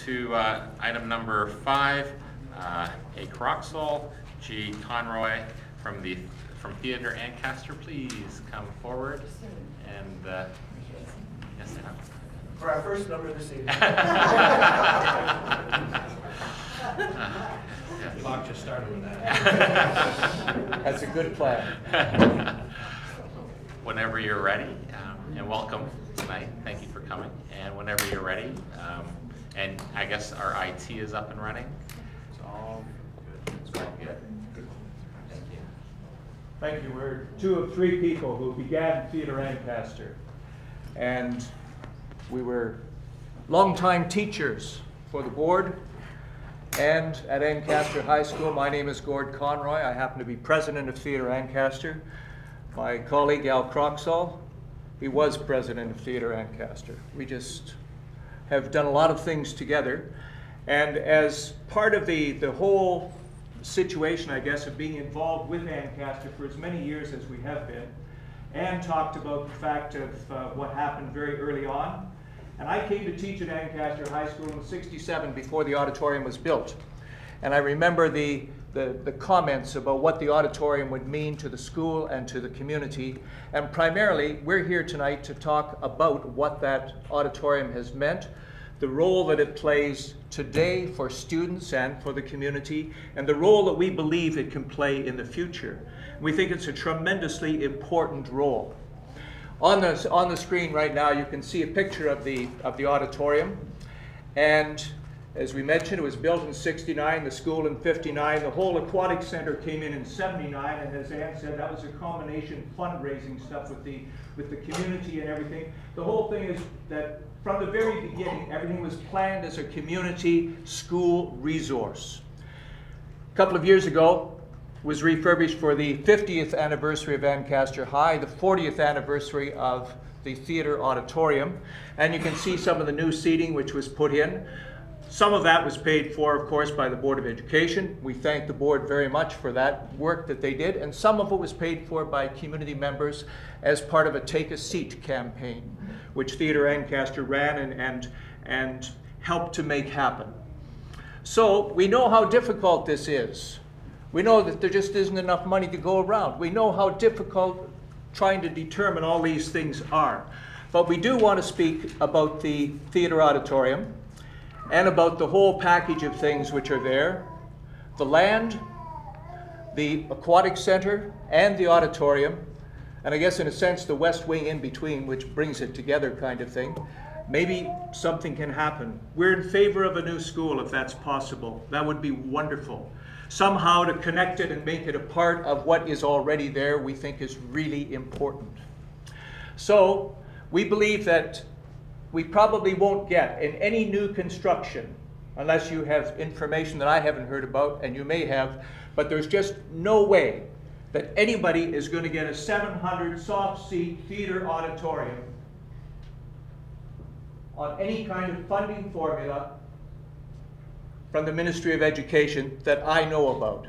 to item number 5, A. Croxall, G. Conroy from Theatre Ancaster. Please come forward and yes, ma'am. For our first number this evening. Yeah. Clock just started with that. That's a good plan. Whenever you're ready, and welcome tonight. Thank you for coming. And whenever you're ready, and I guess our IT is up and running. It's all good. It's all good. Thank you. Thank you. We're 2 of 3 people who began Theatre Ancaster. And we were longtime teachers for the board and at Ancaster High School. My name is Gord Conroy. I happen to be president of Theatre Ancaster. My colleague Al Croxall, he was president of Theatre Ancaster. We just have done a lot of things together. And as part of the whole situation, I guess, of being involved with Ancaster for as many years as we have been, Anne talked about the fact of what happened very early on. And I came to teach at Ancaster High School in '67 before the auditorium was built. And I remember the comments about what the auditorium would mean to the school and to the community. And primarily, we're here tonight to talk about what that auditorium has meant, the role that it plays today for students and for the community, and the role that we believe it can play in the future. We think it's a tremendously important role. On the screen right now, you can see a picture of the auditorium. And as we mentioned, it was built in '69, the school in '59. The whole aquatic center came in '79, and as Anne said, that was a combination fundraising stuff with the community and everything. The whole thing is that from the very beginning, everything was planned as a community school resource. A couple of years ago, was refurbished for the 50th anniversary of Ancaster High, the 40th anniversary of the theater auditorium. And you can see some of the new seating which was put in. Some of that was paid for, of course, by the Board of Education. We thank the board very much for that work that they did. And some of it was paid for by community members as part of a Take a Seat campaign, which Theatre Ancaster ran and helped to make happen. So we know how difficult this is. We know that there just isn't enough money to go around. We know how difficult trying to determine all these things are. But we do want to speak about the theater auditorium and about the whole package of things which are there. The land, the aquatic center, and the auditorium, and I guess in a sense the west wing in between, which brings it together kind of thing. Maybe something can happen. We're in favor of a new school if that's possible. That would be wonderful. Somehow to connect it and make it a part of what is already there, we think is really important. So we believe that we probably won't get in any new construction, unless you have information that I haven't heard about, and you may have, but there's just no way that anybody is going to get a 700 soft seat theater auditorium on any kind of funding formula from the Ministry of Education that I know about.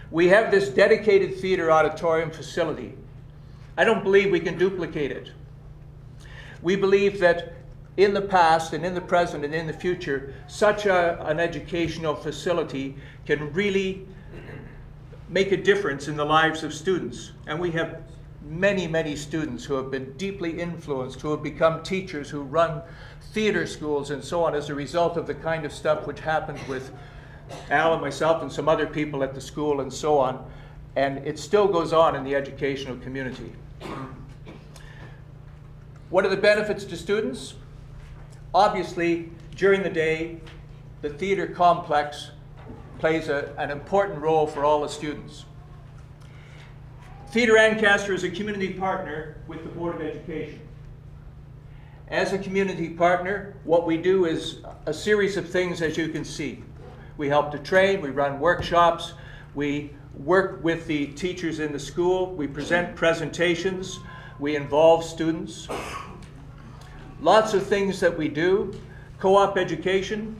We have this dedicated theater auditorium facility. I don't believe we can duplicate it. We believe that in the past and in the present and in the future, such an educational facility can really make a difference in the lives of students. And we have many, many students who have been deeply influenced, who have become teachers, who run theater schools and so on as a result of the kind of stuff which happened with Al and myself and some other people at the school and so on. And it still goes on in the educational community. What are the benefits to students? Obviously, during the day, the theater complex plays an important role for all the students. Theatre Ancaster is a community partner with the Board of Education. As a community partner, what we do is a series of things, as you can see. We help to train, we run workshops, we work with the teachers in the school, we present presentations, we involve students. Lots of things that we do. Co-op education.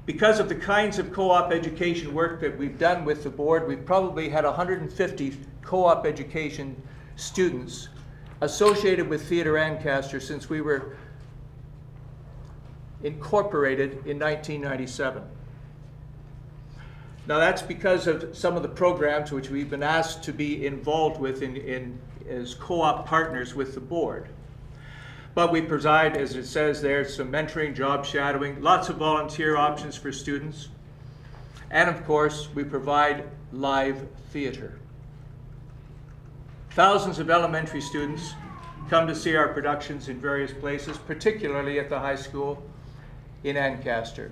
Because of the kinds of co-op education work that we've done with the board, we've probably had 150 co-op education students associated with Theatre Ancaster since we were incorporated in 1997. Now that's because of some of the programs which we've been asked to be involved with as co-op partners with the board. But we provide, as it says there, some mentoring, job shadowing, lots of volunteer options for students. And of course, we provide live theater. Thousands of elementary students come to see our productions in various places, particularly at the high school in Ancaster.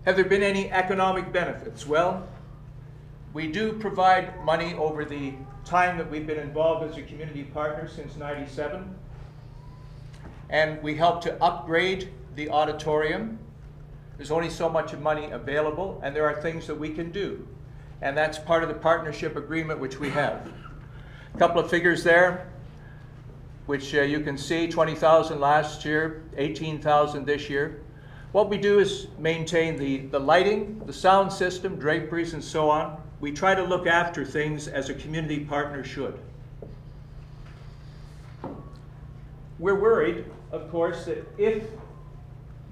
Have there been any economic benefits? Well, we do provide money over the time that we've been involved as a community partner since '97. And we help to upgrade the auditorium. There's only so much money available, and there are things that we can do. And that's part of the partnership agreement which we have. A couple of figures there, which you can see, 20,000 last year, 18,000 this year. What we do is maintain the lighting, the sound system, draperies, and so on. We try to look after things as a community partner should. We're worried, of course, that if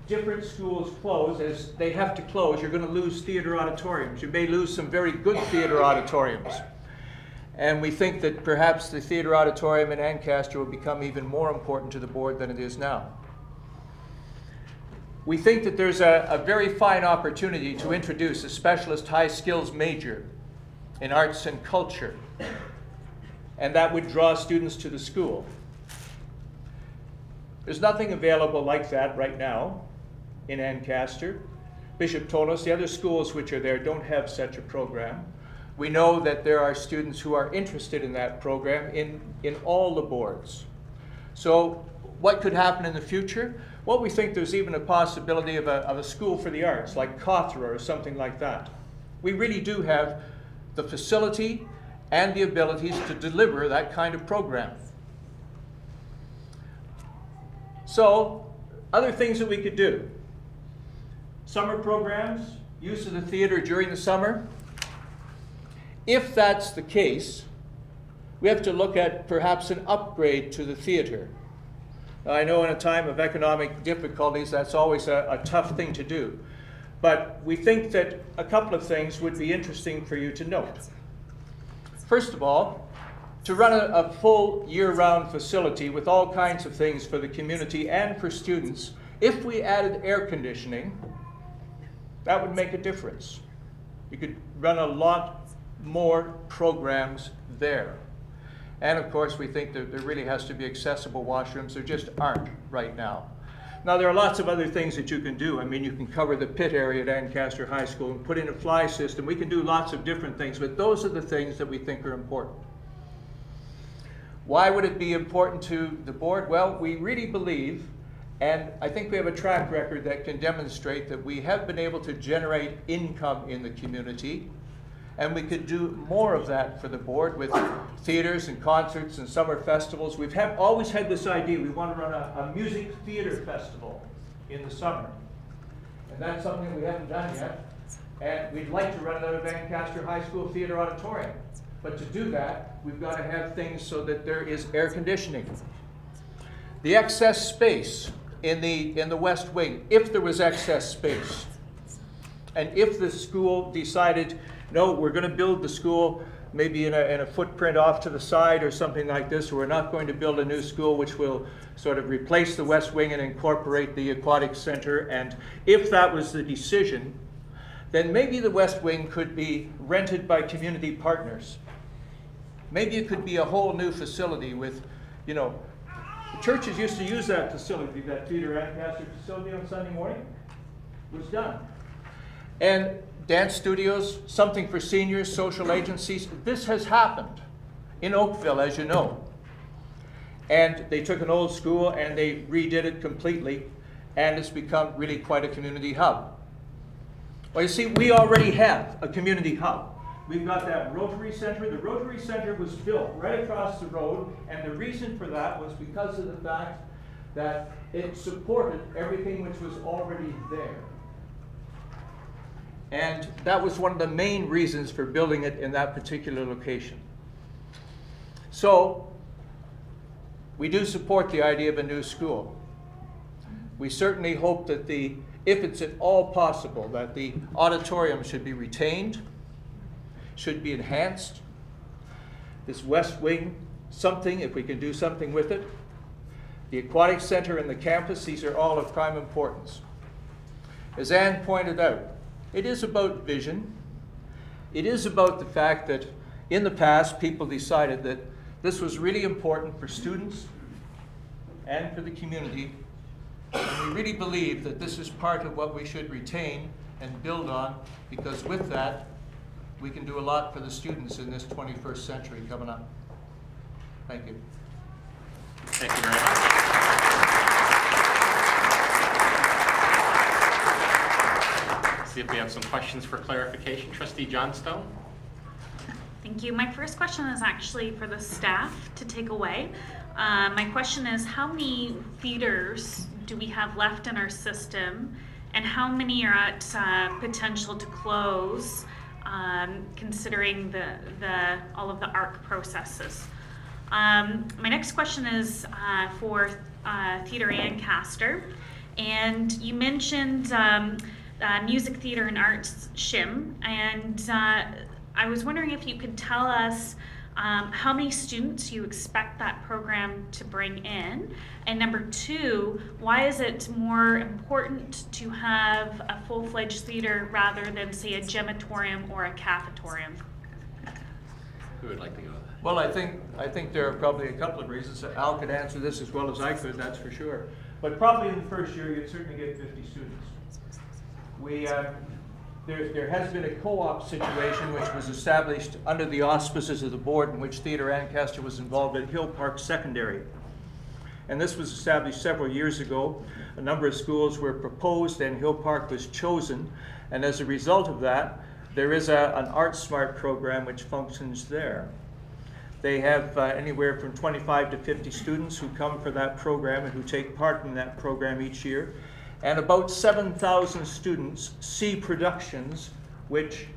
different schools close, as they have to close, you're going to lose theater auditoriums. You may lose some very good theater auditoriums. And we think that perhaps the theater auditorium in Ancaster will become even more important to the board than it is now. We think that there's a very fine opportunity to introduce a specialist high skills major in arts and culture, and that would draw students to the school. There's nothing available like that right now in Ancaster. Bishop told us the other schools which are there don't have such a program. We know that there are students who are interested in that program in all the boards. So what could happen in the future? Well, we think there's even a possibility of a school for the arts, like Cawthra or something like that. We really do have the facility and the abilities to deliver that kind of program. So, other things that we could do. Summer programs, use of the theater during the summer. If that's the case, we have to look at perhaps an upgrade to the theater. I know in a time of economic difficulties, that's always a tough thing to do. But we think that a couple of things would be interesting for you to note. First of all, to run a full year-round facility with all kinds of things for the community and for students, if we added air conditioning, that would make a difference. You could run a lot more programs there. And of course, we think that there really has to be accessible washrooms. There just aren't right now. Now, there are lots of other things that you can do. I mean, you can cover the pit area at Ancaster High School and put in a fly system. We can do lots of different things, but those are the things that we think are important. Why would it be important to the board? Well, we really believe, and I think we have a track record that can demonstrate that we have been able to generate income in the community, and we could do more of that for the board with theaters and concerts and summer festivals. We've always had this idea, we want to run a music theater festival in the summer. And that's something we haven't done yet. And we'd like to run it out of Ancaster High School Theater Auditorium. But to do that, we've got to have things so that there is air conditioning. The excess space in the West Wing, if there was excess space, and if the school decided, no, we're going to build the school maybe in a footprint off to the side or something like this, or we're not going to build a new school which will sort of replace the West Wing and incorporate the aquatic center, and if that was the decision, then maybe the West Wing could be rented by community partners. Maybe it could be a whole new facility with, you know, the churches used to use that facility, that Theater Ancaster facility on Sunday morning. It was done. And dance studios, something for seniors, social agencies. This has happened in Oakville, as you know. And they took an old school and they redid it completely, and it's become really quite a community hub. Well, you see, we already have a community hub. We've got that Rotary Center. The Rotary Center was built right across the road, and the reason for that was because of the fact that it supported everything which was already there. And that was one of the main reasons for building it in that particular location. So, we do support the idea of a new school. We certainly hope that if it's at all possible, that the auditorium should be retained, should be enhanced. This west wing, if we can do something with it. The aquatic center and the campus, these are all of prime importance. As Anne pointed out, it is about vision. It is about the fact that in the past, people decided that this was really important for students and for the community. And we really believe that this is part of what we should retain and build on, because with that, we can do a lot for the students in this 21st century coming up. Thank you. Thank you very much. See if we have some questions for clarification. Trustee Johnstone. Thank you. My first question is actually for the staff to take away. My question is, how many theaters do we have left in our system, and how many are at potential to close, considering all of the ARC processes? My next question is for Theatre Ancaster, and you mentioned Music, Theatre and Arts SHIM, and I was wondering if you could tell us how many students you expect that program to bring in, and number two, why is it more important to have a full-fledged theater rather than, say, a gematorium or a cafetorium? Who would like to go with that? Well, I think there are probably a couple of reasons. Al could answer this as well as I could, that's for sure. But probably in the first year, you'd certainly get 50 students. There has been a co-op situation which was established under the auspices of the board, in which Theatre Ancaster was involved at Hill Park Secondary. And this was established several years ago. A number of schools were proposed and Hill Park was chosen. And as a result of that, there is an Art Smart program which functions there. They have anywhere from 25 to 50 students who come for that program and who take part in that program each year. And about 7,000 students see productions which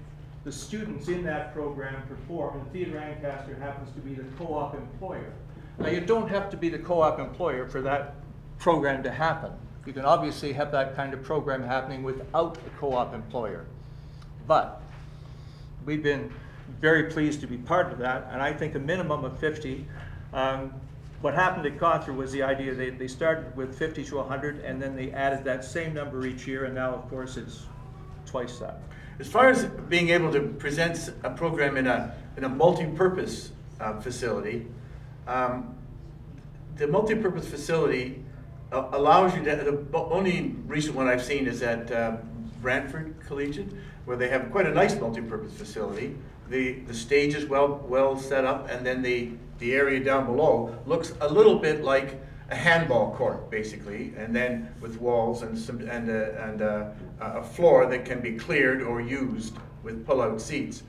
the students in that program perform, and Theatre Ancaster happens to be the co-op employer. Now, you don't have to be the co-op employer for that program to happen. You can obviously have that kind of program happening without a co-op employer. But we've been very pleased to be part of that, and I think a minimum of 50. What happened at Cawthra was the idea they started with 50 to 100, and then they added that same number each year, and now, of course, it's twice that. As far as being able to present a program in a multi-purpose facility, the multi-purpose facility allows you to, the only recent one I've seen is at Brantford Collegiate, where they have quite a nice multi-purpose facility. The stage is well set up, and then the area down below looks a little bit like a handball court, basically, and then with walls and a floor that can be cleared or used with pull-out seats.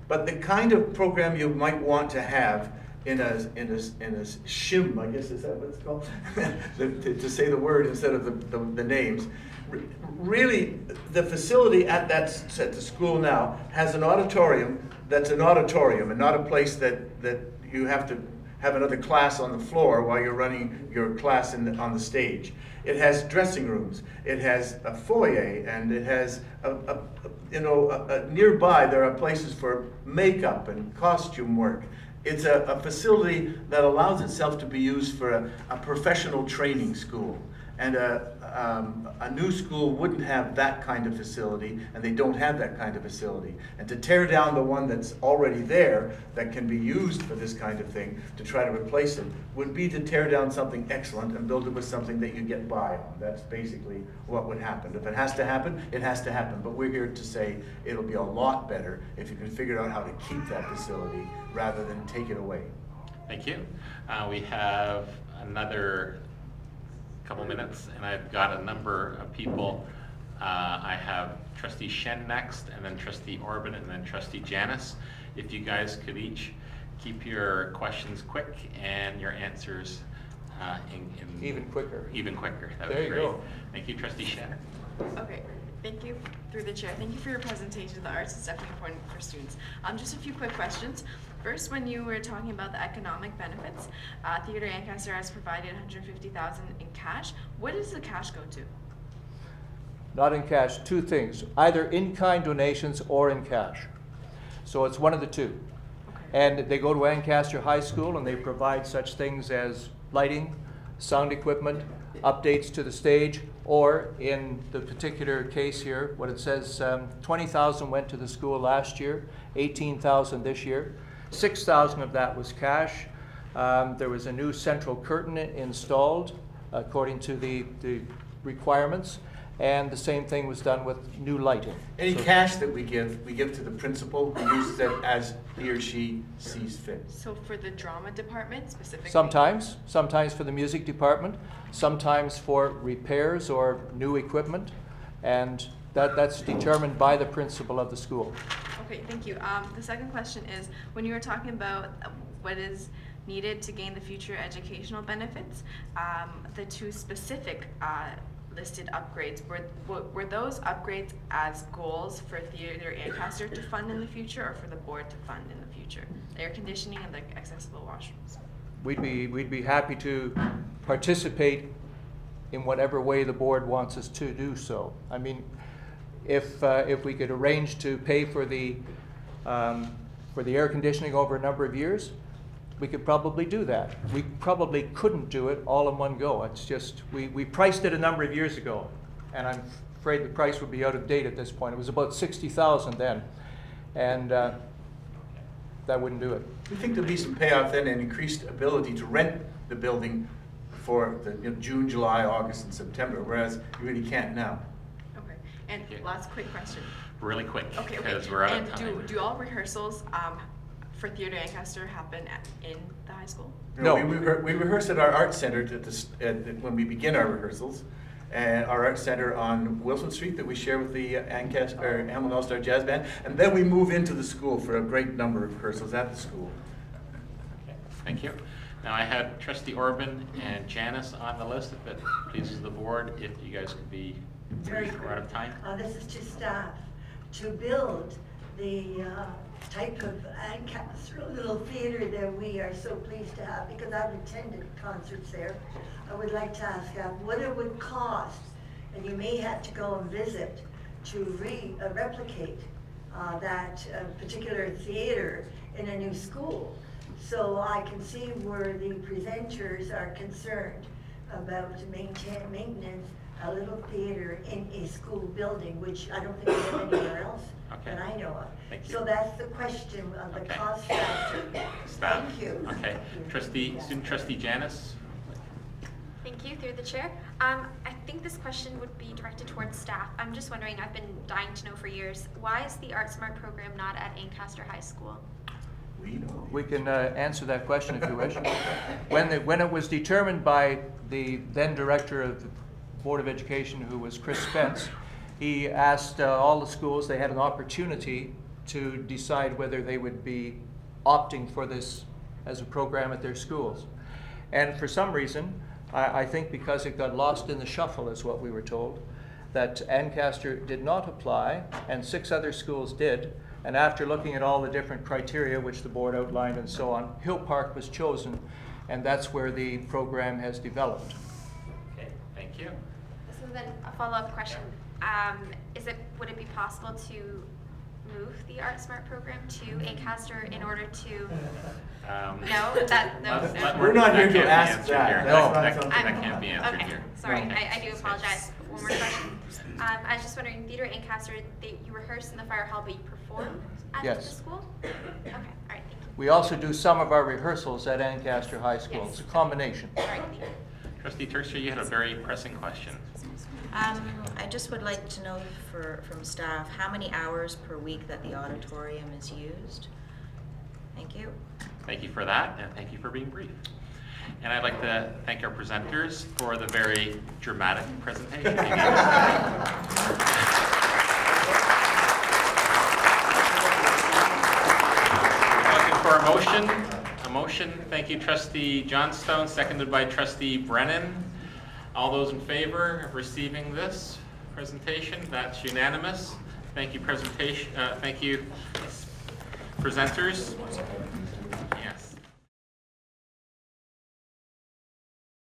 But the kind of program you might want to have in a SHIM, I guess is that what it's called, to say the word instead of the names. Really, the facility at the school now has an auditorium that's an auditorium and not a place that you have to have another class on the floor while you're running your class on the stage. It has dressing rooms, it has a foyer, and it has nearby there are places for makeup and costume work. It's a facility that allows itself to be used for a professional training school. And a new school wouldn't have that kind of facility, and they don't have that kind of facility. And to tear down the one that's already there that can be used for this kind of thing, to try to replace it, would be to tear down something excellent and build it with something that you get by on. That's basically what would happen. If it has to happen, it has to happen. But we're here to say it'll be a lot better if you can figure out how to keep that facility rather than take it away. Thank you. We have another couple minutes, and I've got a number of people. I have Trustee Shen next, and then Trustee Orban, and then Trustee Janis. If you guys could each keep your questions quick and your answers even quicker. Even quicker. That would There be you great. go. Thank you, Trustee Shen. Okay. Thank you, through the chair. Thank you for your presentation. The arts is definitely important for students. Just a few quick questions. First, when you were talking about the economic benefits, Theatre Ancaster has provided $150,000 in cash. What does the cash go to? Not in cash, two things, either in-kind donations or in cash. So it's one of the two. Okay. And they go to Ancaster High School and they provide such things as lighting, sound equipment, updates to the stage, or in the particular case here, what it says, 20,000 went to the school last year, 18,000 this year. 6,000 of that was cash. There was a new central curtain installed according to the requirements, and the same thing was done with new lighting. Any So cash that we give to the principal who uses it as he or she sees fit. So for the drama department specifically? sometimes for the music department, sometimes for repairs or new equipment, and that's determined by the principal of the school. Okay, thank you. The second question is, when you were talking about what is needed to gain the future educational benefits, the two specific listed upgrades, were those upgrades as goals for Theatre Ancaster to fund in the future, or for the board to fund in the future? Air conditioning and the accessible washrooms. We'd be happy to participate in whatever way the board wants us to do so. I mean, if we could arrange to pay for the air conditioning over a number of years, we could probably do that. We probably couldn't do it all in one go. It's just, we priced it a number of years ago, and I'm afraid the price would be out of date at this point. It was about 60,000 then, and that wouldn't do it. We think there'll be some payoff then and increased ability to rent the building for the June, July, August, and September, whereas you really can't now. Okay, and Thank you. last quick question. Really quick, Okay, because we're out of and time. do all rehearsals for Theatre Ancaster happen in the high school? No. We rehearse at our art center when we begin our rehearsals, and our art center on Wilson Street that we share with the Hamilton All-Star Jazz Band, and then we move into the school for a great number of rehearsals at the school. Okay, thank you. Now I had Trustee Orban and Janice on the list. If it pleases the board, if you guys could be brief, we're out of time. This is to staff to build the type of Ancaster little theater that we are so pleased to have, because I've attended concerts there. I would like to ask what it would cost, and you may have to go and visit to replicate that particular theater in a new school. So I can see where the presenters are concerned about maintenance a little theater in a school building, which I don't think we have anywhere else that I know of. Thank you. So that's the question of the cost factor. Staff. Thank you. Okay. Student Trustee Janice. Thank you, through the chair. I think this question would be directed towards staff. I'm just wondering, I've been dying to know for years, why is the Art Smart program not at Ancaster High School? We can answer that question if you wish. When it was determined by the then director of the Board of Education, who was Chris Spence, he asked all the schools, they had an opportunity to decide whether they would be opting for this as a program at their schools. And for some reason, I think because it got lost in the shuffle, is what we were told, that Ancaster did not apply and 6 other schools did. And after looking at all the different criteria which the board outlined and so on, Hill Park was chosen, and that's where the program has developed. Okay, thank you. So then a follow-up question, would it be possible to move the Art Smart program to Ancaster in order to, We're not here to can't be ask answered that. here. That's No, not that something- can't be answered okay, here. sorry, No. I do apologize. One more question. I was just wondering, Theatre Ancaster, you rehearse in the fire hall, but you perform at Yes. the school? Okay, all right, thank you. We also do some of our rehearsals at Ancaster High School. Yes. It's a combination. All right, thank you. Trustee Tercia, you had a very pressing question. I just would like to know from staff how many hours per week that the auditorium is used. Thank you. Thank you for that, and thank you for being brief. And I'd like to thank our presenters for the very dramatic presentation. Looking for a motion. Thank you, Trustee Johnstone, seconded by Trustee Brennan. All those in favor of receiving this presentation. That's unanimous. Thank you, presenters.